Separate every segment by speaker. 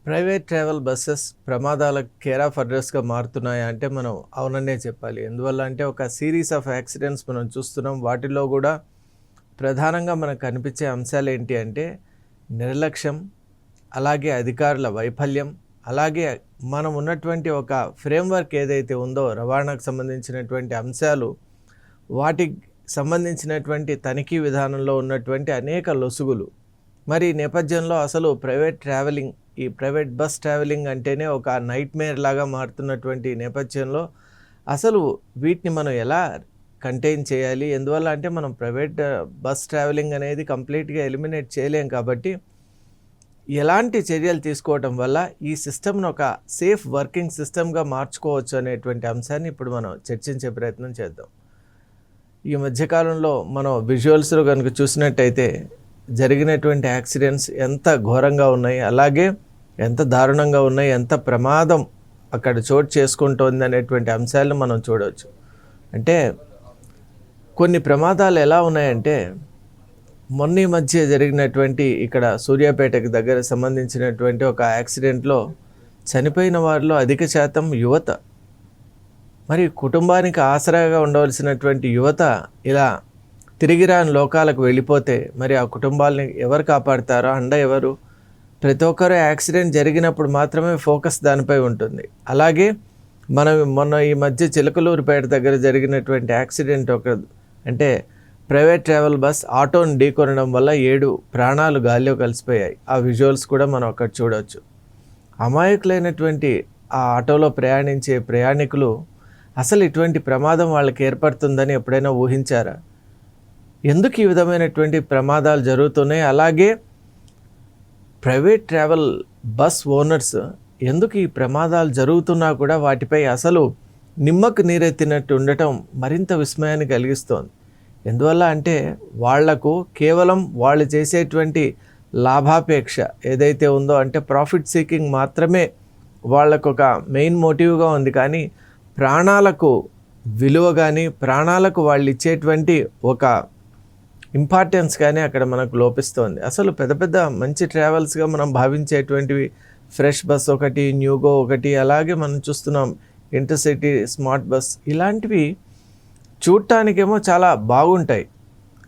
Speaker 1: Private travel buses ప్రమాదాలకు care of అడ్రస్‌గా మారుతున్నాయా అంటే మనం అవుననే చెప్పాలి. ఎందువల్ల అంటే ఒక సీరీస్ ఆఫ్ యాక్సిడెంట్స్ మనం చూస్తున్నాం. వాటిల్లో గూడా ప్రధానంగా మనకు కనిపించే అంశాలేంటి అంటే నిర్లక్ష్యం, అలాగే అధికారుల వైఫల్యం, అలాగే మనం ఉన్నటువంటి ఒక ఫ్రేమ్‌వర్క్ ఏదైతే ఉందో రవాణాకు సంబంధించినటువంటి అంశాలు, వాటికి సంబంధించినటువంటి తనిఖీ విధానంలో ఉన్నటువంటి అనేక లొసుగులు. మరి ఈ నేపథ్యంలో అసలు ఈ ప్రైవేట్ బస్ ట్రావెలింగ్ అంటేనే ఒక నైట్‌మేర్ లాగా మారుతున్నటువంటి నేపథ్యంలో అసలు వీటిని మనం ఎలా కంటైన్ చేయాలి? ఎందువల్ల అంటే మనం ప్రైవేట్ బస్ ట్రావెలింగ్ అనేది కంప్లీట్‌గా ఎలిమినేట్ చేయలేం కాబట్టి, ఎలాంటి చర్యలు తీసుకోవటం వల్ల ఈ సిస్టమ్‌ను ఒక సేఫ్ వర్కింగ్ సిస్టమ్‌గా మార్చుకోవచ్చు అనేటువంటి అంశాన్ని ఇప్పుడు మనం చర్చించే ప్రయత్నం చేద్దాం. ఈ మధ్యకాలంలో మనం విజువల్స్‌లో గనుక చూసినట్టయితే జరిగినటువంటి యాక్సిడెంట్స్ ఎంత ఘోరంగా ఉన్నాయి, అలాగే ఎంత దారుణంగా ఉన్నాయి, ఎంత ప్రమాదం అక్కడ చోటు చేసుకుంటోంది అనేటువంటి అంశాలను మనం చూడవచ్చు. అంటే కొన్ని ప్రమాదాలు ఎలా ఉన్నాయంటే మొన్న ఈ మధ్య జరిగినటువంటి ఇక్కడ సూర్యాపేటకి దగ్గర సంబంధించినటువంటి ఒక యాక్సిడెంట్లో చనిపోయిన వారిలో అధిక శాతం యువత. మరి కుటుంబానికి ఆసరాగా ఉండవలసినటువంటి యువత ఇలా తిరిగిరాని లోకాలకు వెళ్ళిపోతే మరి ఆ కుటుంబాలని ఎవరు కాపాడుతారో, అండ ఎవరు? ప్రతి ఒక్కరు యాక్సిడెంట్ జరిగినప్పుడు మాత్రమే ఫోకస్ దానిపై ఉంటుంది. అలాగే మొన్న ఈ మధ్య చిలకలూరుపేట దగ్గర జరిగినటువంటి యాక్సిడెంట్ అంటే ప్రైవేట్ ట్రావెల్ బస్ ఆటోని ఢీకొనడం వల్ల 7 ప్రాణాలు గాల్లో కలిసిపోయాయి. ఆ విజువల్స్ కూడా మనం అక్కడ చూడవచ్చు. అమాయకులైనటువంటి ఆ ఆటోలో ప్రయాణించే ప్రయాణికులు అసలు ఇటువంటి ప్రమాదం వాళ్ళకి ఏర్పడుతుందని ఎప్పుడైనా ఊహించారా? ఎందుకు ఈ విధమైనటువంటి ప్రమాదాలు జరుగుతున్నాయి? అలాగే ప్రైవేట్ ట్రావెల్ బస్ ఓనర్స్ ఎందుకు ఈ ప్రమాదాలు జరుగుతున్నా కూడా వాటిపై అసలు నిమ్మకు నీరెత్తినట్టు ఉండటం మరింత విస్మయాన్ని కలిగిస్తోంది. ఎందువల్ల అంటే వాళ్లకు కేవలం వాళ్ళు చేసేటువంటి లాభాపేక్ష ఏదైతే ఉందో అంటే ప్రాఫిట్ సీకింగ్ మాత్రమే వాళ్ళకు ఒక మెయిన్ మోటివ్గా ఉంది. కానీ ప్రాణాలకు విలువ కానీ, ప్రాణాలకు వాళ్ళు ఇచ్చేటువంటి ఒక ఇంపార్టెన్స్ కానీ అక్కడ మనకు లోపిస్తోంది. అసలు పెద్ద పెద్ద మంచి ట్రావెల్స్గా మనం భావించేటువంటివి ఫ్రెష్ బస్ ఒకటి, న్యూగో ఒకటి, అలాగే మనం చూస్తున్నాం ఇంటర్సిటీ స్మార్ట్ బస్, ఇలాంటివి చూడటానికేమో చాలా బాగుంటాయి.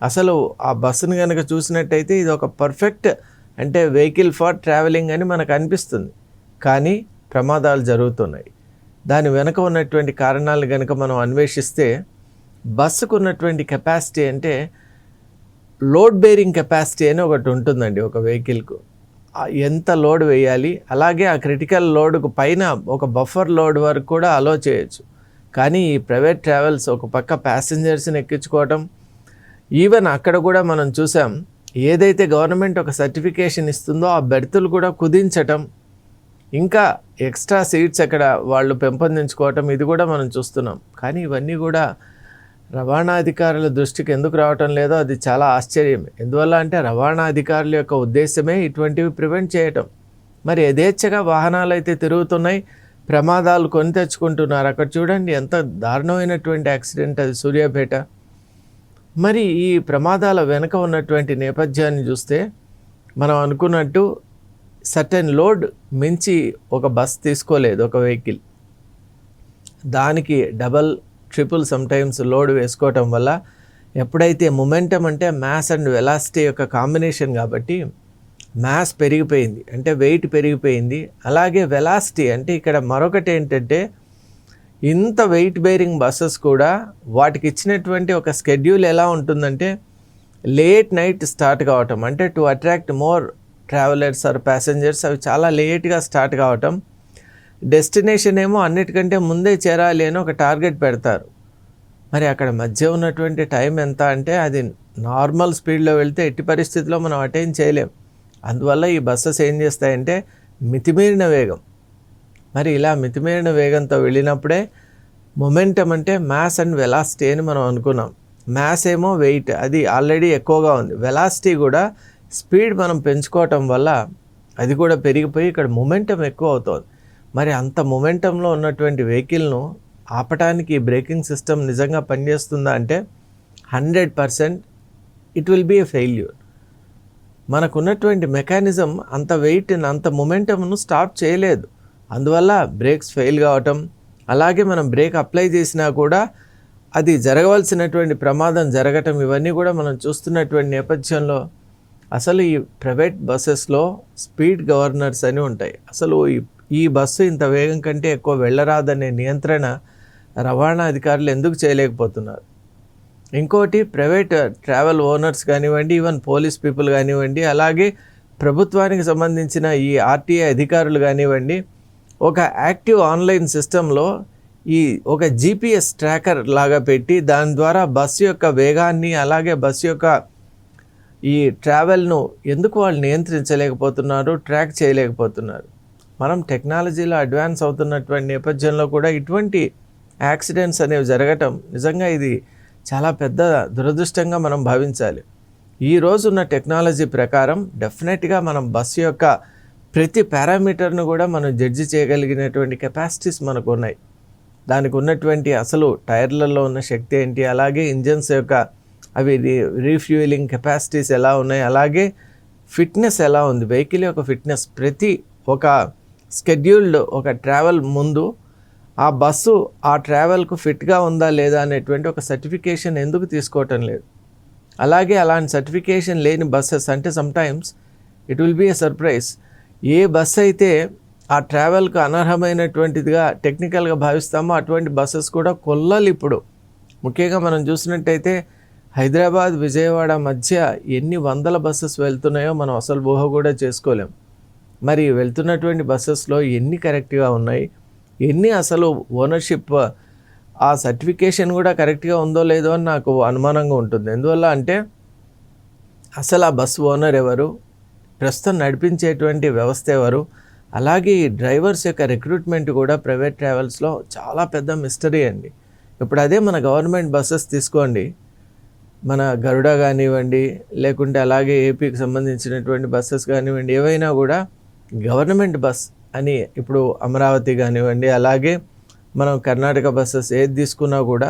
Speaker 1: అసలు ఆ బస్సును కనుక చూసినట్టయితే ఇది ఒక పర్ఫెక్ట్ అంటే వెహికల్ ఫర్ ట్రావెలింగ్ అని మనకు అనిపిస్తుంది. కానీ ప్రమాదాలు జరుగుతున్నాయి. దాని వెనుక ఉన్నటువంటి కారణాలు కనుక మనం అన్వేషిస్తే బస్సుకు ఉన్నటువంటి కెపాసిటీ అంటే లోడ్ బేరింగ్ కెపాసిటీ అని ఒకటి ఉంటుందండి ఒక వెహికల్కు. ఎంత లోడ్ వేయాలి, అలాగే ఆ క్రిటికల్ లోడ్కు పైన ఒక బఫర్ లోడ్ వరకు కూడా అలో చేయొచ్చు. కానీ ఈ ప్రైవేట్ ట్రావెల్స్ ఒక పక్క ప్యాసింజర్స్ని ఎక్కించుకోవటం, ఈవెన్ అక్కడ కూడా మనం చూసాం ఏదైతే గవర్నమెంట్ ఒక సర్టిఫికేషన్ ఇస్తుందో ఆ బెర్తులు కూడా కుదించటం, ఇంకా ఎక్స్ట్రా సీట్స్ అక్కడ వాళ్ళు పెంపొందించుకోవటం, ఇది కూడా మనం చూస్తున్నాం. కానీ ఇవన్నీ కూడా రవాణా అధికారుల దృష్టికి ఎందుకు రావటం లేదో అది చాలా ఆశ్చర్యం. ఎందువల్ల అంటే రవాణా అధికారుల యొక్క ఉద్దేశమే ఇటువంటివి ప్రివెంట్ చేయటం. మరి యథేచ్ఛగా వాహనాలు అయితే తిరుగుతున్నాయి, ప్రమాదాలు కొని తెచ్చుకుంటున్నారు. అక్కడ చూడండి ఎంత దారుణమైనటువంటి యాక్సిడెంట్ అది, సూర్యాపేట. మరి ఈ ప్రమాదాల వెనుక ఉన్నటువంటి నేపథ్యాన్ని చూస్తే మనం అనుకున్నట్టు సర్టెన్ లోడ్ మించి ఒక బస్ తీసుకోలేదు ఒక వెహికల్. దానికి డబల్, ట్రిపుల్ సమ్టైమ్స్ లోడ్ వేసుకోవటం వల్ల ఎప్పుడైతే మొమెంటం అంటే మ్యాస్ అండ్ వెలాసిటీ యొక్క కాంబినేషన్ కాబట్టి మ్యాస్ పెరిగిపోయింది, అంటే వెయిట్ పెరిగిపోయింది. అలాగే వెలాసిటీ అంటే ఇక్కడ మరొకటి ఏంటంటే ఇంత వెయిట్ బేరింగ్ బస్సెస్ కూడా వాటికి ఇచ్చినటువంటి ఒక స్కెడ్యూల్ ఎలా ఉంటుందంటే లేట్ నైట్ స్టార్ట్ కావటం, అంటే to attract more travellers or passengers అవి చాలా లేట్గా స్టార్ట్ కావటం. డెస్టినేషన్ ఏమో అన్నిటికంటే ముందే చేరాలి అని ఒక టార్గెట్ పెడతారు. మరి అక్కడ మధ్య ఉన్నటువంటి టైం ఎంత అంటే అది నార్మల్ స్పీడ్లో వెళ్తే ఎట్టి పరిస్థితిలో మనం అటైన్ చేయలేం. అందువల్ల ఈ బస్సెస్ ఏం చేస్తాయంటే మితిమీరిన వేగం, మరి ఇలా మితిమీరిన వేగంతో వెళ్ళినప్పుడే మొమెంటం అంటే మ్యాస్ అండ్ వెలాసిటీ అని మనం అనుకున్నాం. మ్యాస్ ఏమో వెయిట్, అది ఆల్రెడీ ఎక్కువగా ఉంది. వెలాసిటీ కూడా స్పీడ్ మనం పెంచుకోవటం వల్ల అది కూడా పెరిగిపోయి ఇక్కడ మొమెంటం ఎక్కువ అవుతుంది. మరి అంత మొమెంటంలో ఉన్నటువంటి వెహికల్ను ఆపటానికి బ్రేకింగ్ సిస్టమ్ నిజంగా పనిచేస్తుందా అంటే 100% it will be a failure. మనకున్నటువంటి మెకానిజం అంత వెయిట్ని అంత మొమెంటమ్ను స్టాప్ చేయలేదు. అందువల్ల బ్రేక్స్ ఫెయిల్ కావటం, అలాగే మనం బ్రేక్ అప్లై చేసినా కూడా అది జరగవలసినటువంటి ప్రమాదం జరగటం, ఇవన్నీ కూడా మనం చూస్తున్నటువంటి నేపథ్యంలో అసలు ఈ ప్రైవేట్ బస్సెస్లో స్పీడ్ గవర్నర్స్ అని ఉంటాయి. అసలు ఈ బస్సు ఇంత వేగం కంటే ఎక్కువ వెళ్ళరాదనే నియంత్రణ రవాణా అధికారులు ఎందుకు చేయలేకపోతున్నారు? ఇంకోటి, ప్రైవేట్ ట్రావెల్ ఓనర్స్ కానివ్వండి, ఈవెన్ పోలీస్ పీపుల్ కానివ్వండి, అలాగే ప్రభుత్వానికి సంబంధించిన ఈ ఆర్టీఏ అధికారులు కానివ్వండి, ఒక యాక్టివ్ ఆన్లైన్ సిస్టంలో ఈ ఒక జీపీఎస్ ట్రాకర్ లాగా పెట్టి దాని ద్వారా బస్సు యొక్క వేగాన్ని అలాగే బస్సు యొక్క ఈ ట్రావెల్ను ఎందుకు వాళ్ళు నియంత్రించలేకపోతున్నారు, ట్రాక్ చేయలేకపోతున్నారు? మనం టెక్నాలజీలో అడ్వాన్స్ అవుతున్నటువంటి నేపథ్యంలో కూడా ఇటువంటి యాక్సిడెంట్స్ అనేవి జరగటం నిజంగా ఇది చాలా పెద్ద దురదృష్టంగా మనం భావించాలి. ఈ రోజున్న టెక్నాలజీ ప్రకారం డెఫినెట్గా మనం బస్సు యొక్క ప్రతి పారామీటర్ను కూడా మనం జడ్జి చేయగలిగినటువంటి కెపాసిటీస్ మనకు ఉన్నాయి. దానికి ఉన్నటువంటి అసలు టైర్లలో ఉన్న శక్తి ఏంటి, అలాగే ఇంజన్స్ యొక్క అవి రీఫ్యూయలింగ్ కెపాసిటీస్ ఎలా ఉన్నాయి, అలాగే ఫిట్నెస్ ఎలా ఉంది, వెహికల్ యొక్క ఫిట్నెస్, ప్రతి ఒక స్కెడ్యూల్డ్ ఒక ట్రావెల్ ముందు ఆ బస్సు ఆ ట్రావెల్కు ఫిట్గా ఉందా లేదా అనేటువంటి ఒక సర్టిఫికేషన్ ఎందుకు తీసుకోవటం లేదు? అలాగే అలాంటి సర్టిఫికేషన్ లేని బస్సెస్ అంటే sometimes it will be a surprise. ఏ బస్ అయితే ఆ ట్రావెల్కు అనర్హమైనటువంటిదిగా టెక్నికల్గా భావిస్తామో అటువంటి బస్సెస్ కూడా కొల్లలు ఇప్పుడు ముఖ్యంగా మనం చూసినట్టయితే హైదరాబాద్ విజయవాడ మధ్య ఎన్ని వందల బస్సెస్ వెళ్తున్నాయో మనం అసలు ఊహ కూడా చేసుకోలేం. మరి వెళ్తున్నటువంటి బస్సెస్లో ఎన్ని కరెక్ట్గా ఉన్నాయి, ఎన్ని అసలు ఓనర్షిప్ ఆ సర్టిఫికేషన్ కూడా కరెక్ట్గా ఉందో లేదో అని నాకు అనుమానంగా ఉంటుంది. ఎందువల్ల అంటే అసలు ఆ బస్ ఓనర్ ఎవరు, ప్రస్తుతం నడిపించేటువంటి వ్యవస్థ ఎవరు, అలాగే ఈ డ్రైవర్స్ యొక్క రిక్రూట్మెంట్ కూడా ప్రైవేట్ ట్రావెల్స్లో చాలా పెద్ద మిస్టరీ అండి. ఇప్పుడు అదే మన గవర్నమెంట్ బస్సెస్ తీసుకోండి, మన గరుడ కానివ్వండి, లేకుంటే అలాగే ఏపీకి సంబంధించినటువంటి బస్సెస్ కానివ్వండి, ఏవైనా కూడా గవర్నమెంట్ బస్ అని ఇప్పుడు అమరావతి కానివ్వండి, అలాగే మనం కర్ణాటక బస్సెస్ ఏది తీసుకున్నా కూడా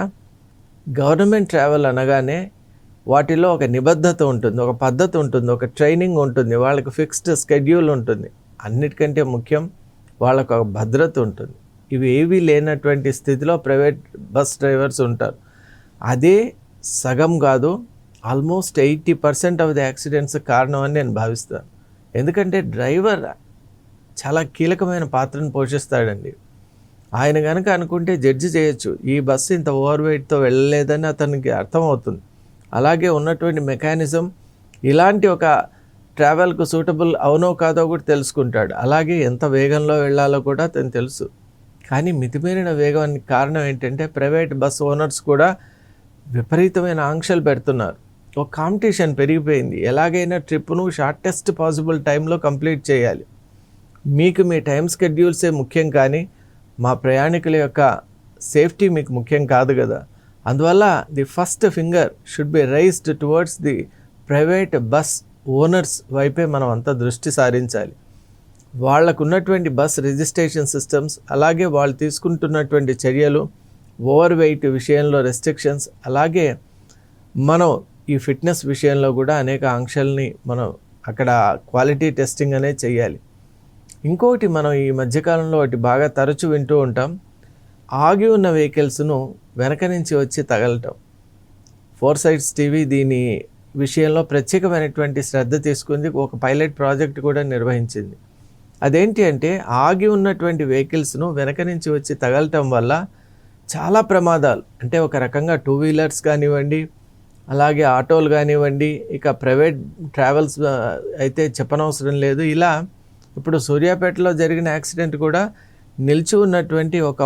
Speaker 1: గవర్నమెంట్ ట్రావెల్ అనగానే వాటిలో ఒక నిబద్ధత ఉంటుంది, ఒక పద్ధతి ఉంటుంది, ఒక ట్రైనింగ్ ఉంటుంది, వాళ్ళకి ఫిక్స్డ్ స్కెడ్యూల్ ఉంటుంది. అన్నిటికంటే ముఖ్యం వాళ్ళకు ఒక భద్రత ఉంటుంది. ఇవి ఏవీ లేనటువంటి స్థితిలో ప్రైవేట్ బస్ డ్రైవర్స్ ఉంటారు. అదే సగం కాదు, ఆల్మోస్ట్ 80% ఆఫ్ ది యాక్సిడెంట్స్ కారణం అని నేను భావిస్తాను. ఎందుకంటే డ్రైవర్ చాలా కీలకమైన పాత్రను పోషిస్తాడండి. ఆయన కనుక అనుకుంటే జడ్జి చేయొచ్చు, ఈ బస్సు ఇంత ఓవర్ వెయిట్తో వెళ్ళలేదని అతనికి అర్థమవుతుంది. అలాగే ఉన్నటువంటి మెకానిజం ఇలాంటి ఒక ట్రావెల్కు సూటబుల్ అవునో కాదో కూడా తెలుసుకుంటాడు. అలాగే ఎంత వేగంలో వెళ్ళాలో కూడా అతను తెలుసు. కానీ మితిమీరిన వేగానికి కారణం ఏంటంటే ప్రైవేట్ బస్ ఓనర్స్ కూడా విపరీతమైన ఆంక్షలు పెడుతున్నారు. ఒక కాంపిటీషన్ పెరిగిపోయింది. ఎలాగైనా ట్రిప్ను షార్టెస్ట్ పాసిబుల్ టైంలో కంప్లీట్ చేయాలి. మీకు మీ టైం స్కెడ్యూల్సే ముఖ్యం, కానీ మా ప్రయాణికుల యొక్క సేఫ్టీ మీకు ముఖ్యం కాదు కదా. అందువల్ల the first finger should be raised towards the private bus owners వైపే మనం అంతా దృష్టి సారించాలి. వాళ్ళకు ఉన్నటువంటి బస్ రిజిస్ట్రేషన్ సిస్టమ్స్, అలాగే వాళ్ళు తీసుకుంటున్నటువంటి చర్యలు, ఓవర్ వెయిట్ విషయంలో రెస్ట్రిక్షన్స్, అలాగే మనం ఈ ఫిట్నెస్ విషయంలో కూడా అనేక ఆంక్షల్ని మనం అక్కడ క్వాలిటీ టెస్టింగ్ అనేది చేయాలి. ఇంకొకటి మనం ఈ మధ్యకాలంలో ఒకటి బాగా తరచూ వింటూ ఉంటాం, ఆగి ఉన్న వెహికల్స్ను వెనక నుంచి వచ్చి తగలటం. 4 Sides టీవీ దీని విషయంలో ప్రత్యేకమైనటువంటి శ్రద్ధ తీసుకుంది, ఒక పైలట్ ప్రాజెక్ట్ కూడా నిర్వహించింది. అదేంటి అంటే ఆగి ఉన్నటువంటి వెహికల్స్ను వెనక నుంచి వచ్చి తగలటం వల్ల చాలా ప్రమాదాలు, అంటే ఒక రకంగా 2 వీలర్స్ కానివ్వండి, అలాగే ఆటోలు కానివ్వండి, ఇక ప్రైవేట్ ట్రావెల్స్ అయితే చెప్పనవసరం లేదు. ఇలా ఇప్పుడు సూర్యాపేటలో జరిగిన యాక్సిడెంట్ కూడా నిలిచి ఉన్నటువంటి ఒక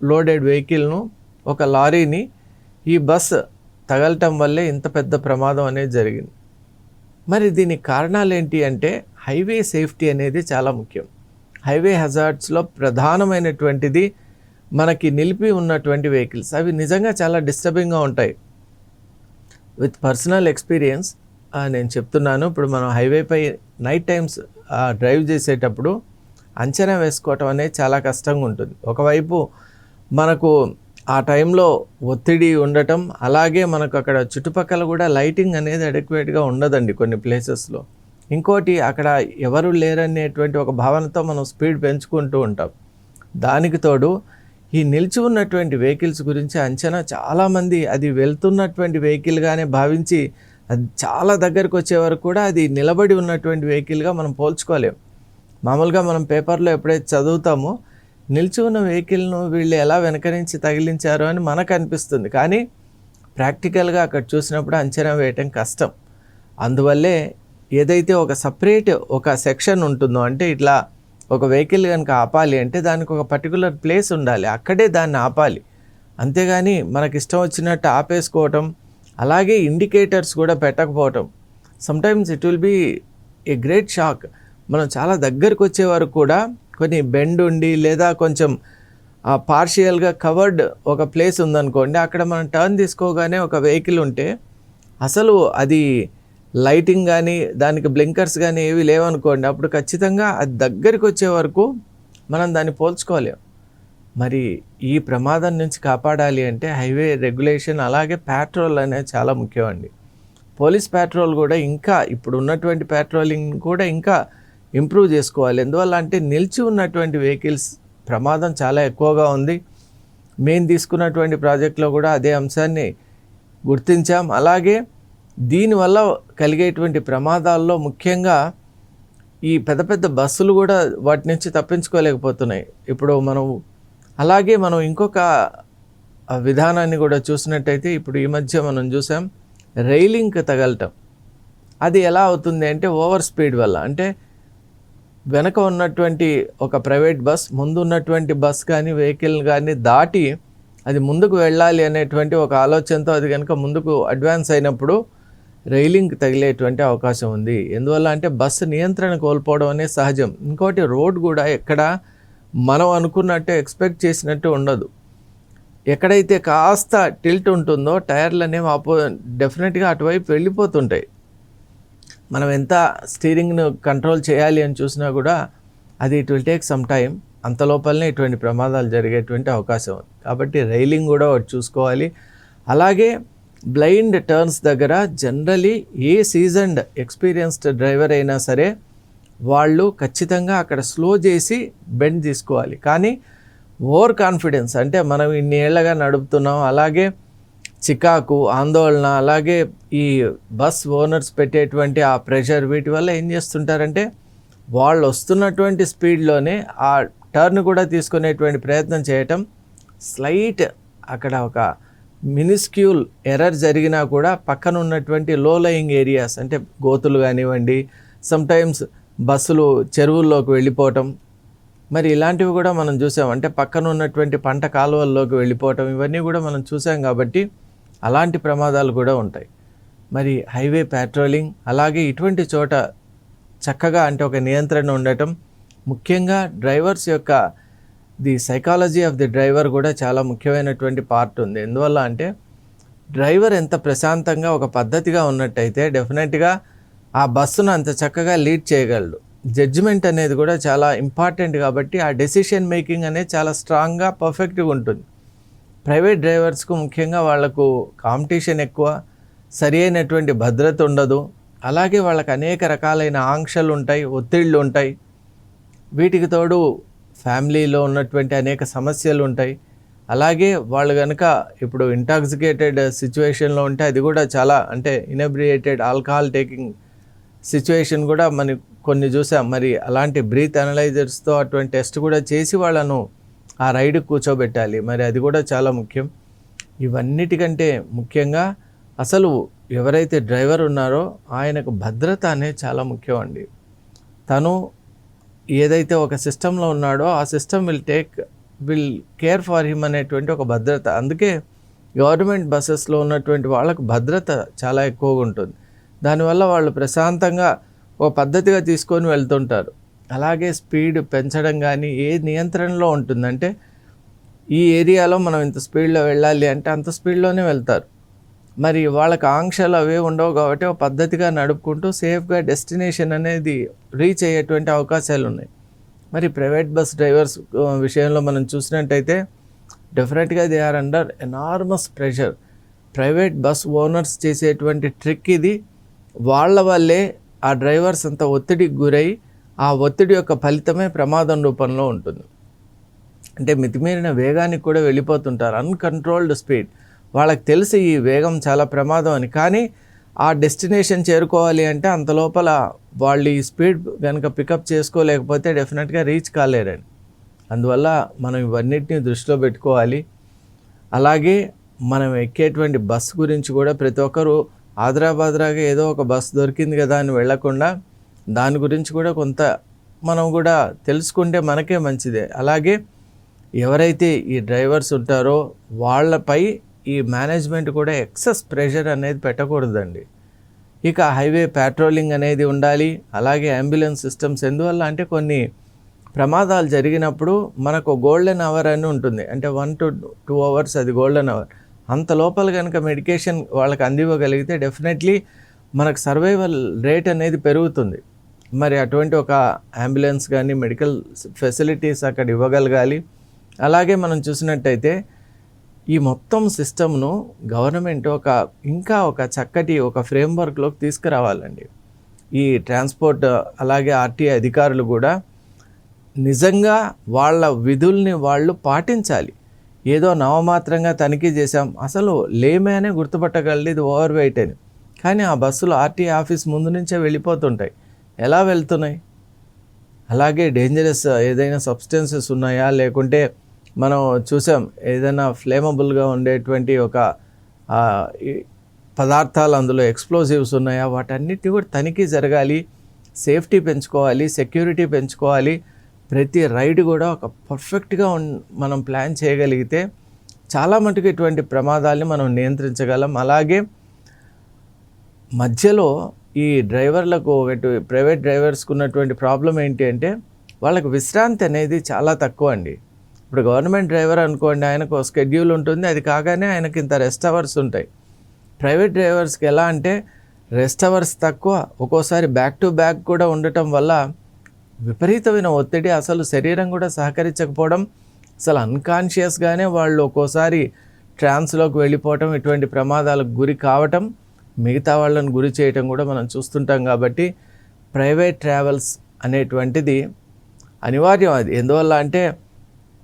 Speaker 1: లోడెడ్ వెహికల్ను, ఒక లారీని ఈ బస్ తగలటం వల్లే ఇంత పెద్ద ప్రమాదం అనేది జరిగింది. మరి దీనికి కారణాలు ఏంటి అంటే హైవే సేఫ్టీ అనేది చాలా ముఖ్యం. హైవే హజార్డ్స్లో ప్రధానమైనటువంటిది మనకి నిలిపి ఉన్నటువంటి వెహికల్స్. అవి నిజంగా చాలా డిస్టర్బింగ్గా ఉంటాయి. విత్ పర్సనల్ ఎక్స్పీరియన్స్ నేను చెప్తున్నాను. ఇప్పుడు మనం హైవేపై నైట్ టైమ్స్ డ్రైవ్ చేసేటప్పుడు అంచనా వేసుకోవటం అనేది చాలా కష్టంగా ఉంటుంది. ఒకవైపు మనకు ఆ టైంలో ఒత్తిడి ఉండటం, అలాగే మనకు అక్కడ చుట్టుపక్కల కూడా లైటింగ్ అనేది అడెక్వేట్గా ఉండదండి కొన్ని ప్లేసెస్లో. ఇంకోటి అక్కడ ఎవరు లేరనేటువంటి ఒక భావనతో మనం స్పీడ్ పెంచుకుంటూ ఉంటాం. దానికి తోడు ఈ నిలిచి ఉన్నటువంటి వెహికల్స్ గురించి అంచనా చాలామంది అది వెళ్తున్నటువంటి వెహికల్గానే భావించి అది చాలా దగ్గరకు వచ్చే వరకు కూడా అది నిలబడి ఉన్నటువంటి వెహికల్గా మనం పోల్చుకోలేం. మామూలుగా మనం పేపర్లో ఎప్పుడైతే చదువుతామో నిలిచి ఉన్న వెహికల్ను వీళ్ళు ఎలా వెనక నుంచి తగిలించారో అని మనకు అనిపిస్తుంది, కానీ ప్రాక్టికల్గా అక్కడ చూసినప్పుడు అంచనా వేయటం కష్టం. అందువల్లే ఏదైతే ఒక సపరేట్ ఒక సెక్షన్ ఉంటుందో, అంటే ఇట్లా ఒక వెహికల్ కనుక ఆపాలి అంటే దానికి ఒక పర్టికులర్ ప్లేస్ ఉండాలి, అక్కడే దాన్ని ఆపాలి. అంతేగాని మనకి ఇష్టం వచ్చినట్టు ఆపేసుకోవటం, అలాగే ఇండికేటర్స్ కూడా పెట్టకపోవటం, sometimes it will be a great shock. మనం చాలా దగ్గరకు వచ్చే వరకు కూడా కొన్ని బెండ్ ఉండి లేదా కొంచెం పార్షియల్గా కవర్డ్ ఒక ప్లేస్ ఉందనుకోండి, అక్కడ మనం టర్న్ తీసుకోగానే ఒక వెహికల్ ఉంటే అసలు అది లైటింగ్ కానీ దానికి బ్లింకర్స్ కానీ ఏవి లేవనుకోండి, అప్పుడు ఖచ్చితంగా అది దగ్గరికి వచ్చే వరకు మనం దాన్ని పోల్చుకోలేం. మరి ఈ ప్రమాదం నుంచి కాపాడాలి అంటే హైవే రెగ్యులేషన్ అలాగే పెట్రోల్ అనేది చాలా ముఖ్యం అండి. పోలీస్ పెట్రోల్ కూడా ఇంకా ఇప్పుడు ఉన్నటువంటి పెట్రోలింగ్ కూడా ఇంకా ఇంప్రూవ్ చేసుకోవాలి. ఎందువల్ల అంటే నిలిచి ఉన్నటువంటి వెహికల్స్ ప్రమాదం చాలా ఎక్కువగా ఉంది. మేము తీసుకున్నటువంటి ప్రాజెక్ట్లో కూడా అదే అంశాన్ని గుర్తించాం. అలాగే దీనివల్ల కలిగేటువంటి ప్రమాదాల్లో ముఖ్యంగా ఈ పెద్ద పెద్ద బస్సులు కూడా వాటి నుంచి తప్పించుకోలేకపోతున్నాయి ఇప్పుడు అలాగే మనం ఇంకొక విధానాన్ని కూడా చూసినట్టయితే ఇప్పుడు ఈ మధ్య మనం చూసాం రైలింగ్కి తగలటం. అది ఎలా అవుతుంది అంటే ఓవర్ స్పీడ్ వల్ల. అంటే వెనక ఉన్నటువంటి ఒక ప్రైవేట్ బస్ ముందు ఉన్నటువంటి బస్ కానీ వెహికల్ కానీ దాటి అది ముందుకు వెళ్ళాలి అనేటువంటి ఒక ఆలోచనతో అది కనుక ముందుకు అడ్వాన్స్ అయినప్పుడు రైలింగ్ తగిలేటువంటి అవకాశం ఉంది. ఎందువల్ల అంటే బస్సు నియంత్రణ కోల్పోవడం అనేది సహజం. ఇంకోటి రోడ్ కూడా ఎక్కడ మనం అనుకున్నట్టు ఎక్స్పెక్ట్ చేసినట్టు ఉండదు. ఎక్కడైతే కాస్త టిల్ట్ ఉంటుందో టైర్లు అనేవి డెఫినెట్గా అటువైపు వెళ్ళిపోతుంటాయి. మనం ఎంత స్టీరింగ్ను కంట్రోల్ చేయాలి అని చూసినా కూడా అది it will take some time. అంత లోపలనే ఇటువంటి ప్రమాదాలు జరిగేటువంటి అవకాశం ఉంది. కాబట్టి రైలింగ్ కూడా ఒకటి చూసుకోవాలి. అలాగే బ్లైండ్ టర్న్స్ దగ్గర జనరలీ ఏ సీజన్డ్ ఎక్స్పీరియన్స్డ్ డ్రైవర్ అయినా సరే వాళ్ళు ఖచ్చితంగా అక్కడ స్లో చేసి బెండ్ తీసుకోవాలి. కానీ ఓవర్ కాన్ఫిడెన్స్ అంటే మనం ఇన్ని ఏళ్ళగా నడుపుతున్నాం, అలాగే చికాకు, ఆందోళన, అలాగే ఈ బస్ ఓనర్స్ పెట్టేటువంటి ఆ ప్రెషర్, వీటి వల్ల ఏం చేస్తుంటారంటే వాళ్ళు వస్తున్నటువంటి స్పీడ్లోనే ఆ టర్న్ కూడా తీసుకునేటువంటి ప్రయత్నం చేయటం, స్లైట్ అక్కడ ఒక మినిస్క్యూల్ ఎర్రర్ జరిగినా కూడా పక్కన ఉన్నటువంటి లో లయింగ్ ఏరియాస్ అంటే గోతులు కానివ్వండి, సమ్టైమ్స్ బస్సులు చెరువుల్లోకి వెళ్ళిపోవటం, మరి ఇలాంటివి కూడా మనం చూసాం. అంటే పక్కన ఉన్నటువంటి పంట కాలువల్లోకి వెళ్ళిపోవటం, ఇవన్నీ కూడా మనం చూసాం. కాబట్టి అలాంటి ప్రమాదాలు కూడా ఉంటాయి. మరి హైవే పెట్రోలింగ్ అలాగే ఇటువంటి చోట చక్కగా అంటే ఒక నియంత్రణ ఉండటం, ముఖ్యంగా డ్రైవర్స్ యొక్క the psychology of the driver కూడా చాలా ముఖ్యమైనటువంటి పార్ట్ ఉంది. ఎందువల్ల అంటే డ్రైవర్ ఎంత ప్రశాంతంగా ఒక పద్ధతిగా ఉన్నట్టయితే డెఫినెట్గా ఆ బస్సును అంత చక్కగా లీడ్ చేయగలడు. జడ్జిమెంట్ అనేది కూడా చాలా ఇంపార్టెంట్ కాబట్టి ఆ డెసిషన్ మేకింగ్ అనేది చాలా స్ట్రాంగ్గా పర్ఫెక్ట్గా ఉంటుంది. ప్రైవేట్ డ్రైవర్స్కు ముఖ్యంగా వాళ్లకు కాంపిటీషన్ ఎక్కువ, సరి అయినటువంటి భద్రత ఉండదు, అలాగే వాళ్ళకి అనేక రకాలైన ఆంక్షలు ఉంటాయి, ఒత్తిళ్ళు ఉంటాయి. వీటికి తోడు ఫ్యామిలీలో ఉన్నటువంటి అనేక సమస్యలు ఉంటాయి. అలాగే వాళ్ళు కనుక ఇప్పుడు ఇంటాక్సికేటెడ్ సిచ్యువేషన్లో ఉంటే అది కూడా చాలా అంటే ఇనబ్రియేటెడ్ ఆల్కహాల్ టేకింగ్ సిచ్యువేషన్ కూడా మనం కొన్ని చూసాం. మరి అలాంటి బ్రీత్ అనలైజర్స్తో అటువంటి టెస్ట్ కూడా చేసి వాళ్ళను ఆ రైడ్కి కూర్చోబెట్టాలి. మరి అది కూడా చాలా ముఖ్యం. ఇవన్నిటికంటే ముఖ్యంగా అసలు ఎవరైతే డ్రైవర్ ఉన్నారో ఆయనకు భద్రత అనేది చాలా ముఖ్యం అండి. తను ఏదైతే ఒక సిస్టంలో ఉన్నాడో ఆ system will care for him అనేటువంటి ఒక భద్రత. అందుకే గవర్నమెంట్ బస్సెస్లో ఉన్నటువంటి వాళ్ళకు భద్రత చాలా ఎక్కువగా ఉంటుంది. దానివల్ల వాళ్ళు ప్రశాంతంగా ఒక పద్ధతిగా తీసుకొని వెళ్తుంటారు. అలాగే స్పీడ్ పెంచడం కానీ ఏ నియంత్రణలో ఉంటుందంటే ఈ ఏరియాలో మనం ఇంత స్పీడ్లో వెళ్ళాలి అంటే అంత స్పీడ్లోనే వెళ్తారు. మరి వాళ్ళకి ఆంక్షలు అవే ఉండవు కాబట్టి ఒక పద్ధతిగా నడుపుకుంటూ సేఫ్గా డెస్టినేషన్ అనేది రీచ్ అయ్యేటువంటి అవకాశాలు ఉన్నాయి. మరి ప్రైవేట్ బస్ డ్రైవర్స్ విషయంలో మనం చూసినట్టయితే డెఫినెట్గా they are under enormous pressure. Private bus owners చేసేటువంటి ట్రిక్ ఇది. వాళ్ళ వల్లే ఆ డ్రైవర్స్ అంత ఒత్తిడికి గురై ఆ ఒత్తిడి యొక్క ఫలితమే ప్రమాదం రూపంలో ఉంటుంది. అంటే మితిమీరిన వేగానికి కూడా వెళ్ళిపోతుంటారు, అన్కంట్రోల్డ్ స్పీడ్. వాళ్ళకి తెలిసి ఈ వేగం చాలా ప్రమాదం అని, కానీ ఆ డెస్టినేషన్ చేరుకోవాలి అంటే అంత లోపల వాళ్ళు ఈ స్పీడ్ కనుక పికప్ చేసుకోలేకపోతే డెఫినెట్గా రీచ్ కాలేరని. అందువల్ల మనం ఇవన్నిటిని దృష్టిలో పెట్టుకోవాలి. అలాగే మనం ఎక్కేటువంటి బస్సు గురించి కూడా ప్రతి ఒక్కరూ ఆదరాబాదరాగా ఏదో ఒక బస్సు దొరికింది కదా అని వెళ్లకుండా దాని గురించి కూడా కొంత మనం కూడా తెలుసుకుంటే మనకే మంచిదే. అలాగే ఎవరైతే ఈ డ్రైవర్స్ ఉంటారో వాళ్ళపై ఈ మేనేజ్మెంట్ కూడా ఎక్సెస్ ప్రెషర్ అనేది పెట్టకూడదండి. ఇక హైవే ప్యాట్రోలింగ్ అనేది ఉండాలి. అలాగే అంబులెన్స్ సిస్టమ్స్, ఎందువల్ల అంటే కొన్ని ప్రమాదాలు జరిగినప్పుడు మనకు గోల్డెన్ అవర్ అని ఉంటుంది, అంటే 1 to 2 hours అది గోల్డెన్ అవర్. అంత లోపల కనుక మెడికేషన్ వాళ్ళకి అందివ్వగలిగితే డెఫినెట్లీ మనకు సర్వైవల్ రేట్ అనేది పెరుగుతుంది. మరి అటువంటి ఒక అంబులెన్స్ కానీ మెడికల్ ఫెసిలిటీస్ అక్కడ ఇవ్వగలగాలి. అలాగే మనం చూసినట్టయితే ఈ మొత్తం సిస్టమ్ను గవర్నమెంట్ ఇంకా ఒక చక్కటి ఒక ఫ్రేమ్వర్క్లోకి తీసుకురావాలండి. ఈ ట్రాన్స్పోర్ట్ అలాగే ఆర్టీఐ అధికారులు కూడా నిజంగా వాళ్ళ విధుల్ని వాళ్ళు పాటించాలి. ఏదో నామమాత్రంగా తనిఖీ చేశాం, అసలు లేమేనే గుర్తుపట్టగలదు ఇది ఓవర్ వెయిట్ అని, కానీ ఆ బస్సులు ఆర్టీఐ ఆఫీస్ ముందు నుంచే వెళ్ళిపోతుంటాయి. ఎలా వెళ్తున్నాయి? అలాగే డేంజరస్ ఏదైనా సబ్స్టెన్సెస్ ఉన్నాయా, లేకుంటే మనం చూసాం ఏదైనా ఫ్లేమబుల్గా ఉండేటువంటి ఒక పదార్థాలు అందులో ఎక్స్ప్లోజివ్స్ ఉన్నాయా, వాటన్నిటిని కూడా తనిఖీ జరగాలి. సేఫ్టీ పెంచుకోవాలి, సెక్యూరిటీ పెంచుకోవాలి. ప్రతి రైడ్ కూడా ఒక పర్ఫెక్ట్గా మనం ప్లాన్ చేయగలిగితే చాలా మటుకు ఇటువంటి ప్రమాదాలని మనం నియంత్రించగలం. అలాగే మధ్యలో ఈ డ్రైవర్లకు ఒకటి ప్రైవేట్ డ్రైవర్స్కి ఉన్నటువంటి ప్రాబ్లం ఏంటి అంటే వాళ్ళకి విశ్రాంతి అనేది చాలా తక్కువ అండి. ఇప్పుడు గవర్నమెంట్ డ్రైవర్ అనుకోండి, ఆయనకు స్కెడ్యూల్ ఉంటుంది, అది కాగానే ఆయనకి ఇంత రెస్ట్ అవర్స్ ఉంటాయి. ప్రైవేట్ డ్రైవర్స్కి ఎలా అంటే రెస్ట్ అవర్స్ తక్కువ, ఒక్కోసారి బ్యాక్ టు బ్యాక్ కూడా ఉండటం వల్ల విపరీతమైన ఒత్తిడి, అసలు శరీరం కూడా సహకరించకపోవడం, అసలు అన్కాన్షియస్గానే వాళ్ళు ఒక్కోసారి ట్రాన్స్లోకి వెళ్ళిపోవటం, ఇటువంటి ప్రమాదాలకు గురి కావటం, మిగతా వాళ్ళని గురి చేయటం కూడా మనం చూస్తుంటాం. కాబట్టి ప్రైవేట్ ట్రావెల్స్ అనేటువంటిది అనివార్యం. అది ఎందువల్ల అంటే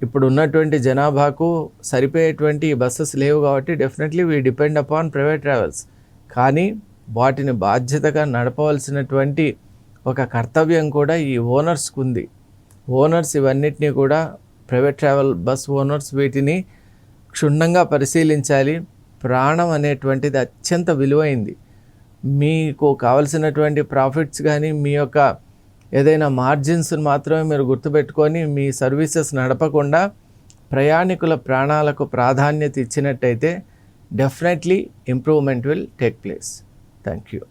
Speaker 1: ఇప్పుడు ఉన్నటువంటి జనాభాకు సరిపోయేటువంటి బస్సెస్ లేవు కాబట్టి definitely we depend upon private travels. కానీ వాటిని బాధ్యతగా నడపవలసినటువంటి ఒక కర్తవ్యం కూడా ఈ ఓనర్స్కి ఉంది. ఓనర్స్ ఇవన్నిటినీ కూడా ప్రైవేట్ ట్రావెల్ బస్ ఓనర్స్ వీటిని క్షుణ్ణంగా పరిశీలించాలి. ప్రాణం అనేటువంటిది అత్యంత విలువైంది. మీకు కావలసినటువంటి ప్రాఫిట్స్ కానీ మీ యొక్క ఏదైనా మార్జిన్స్ని మాత్రమే మీరు గుర్తుపెట్టుకొని మీ సర్వీసెస్ నడపకుండా ప్రయాణికుల ప్రాణాలకు ప్రాధాన్యత ఇచ్చినట్టయితే definitely improvement will take place. Thank you.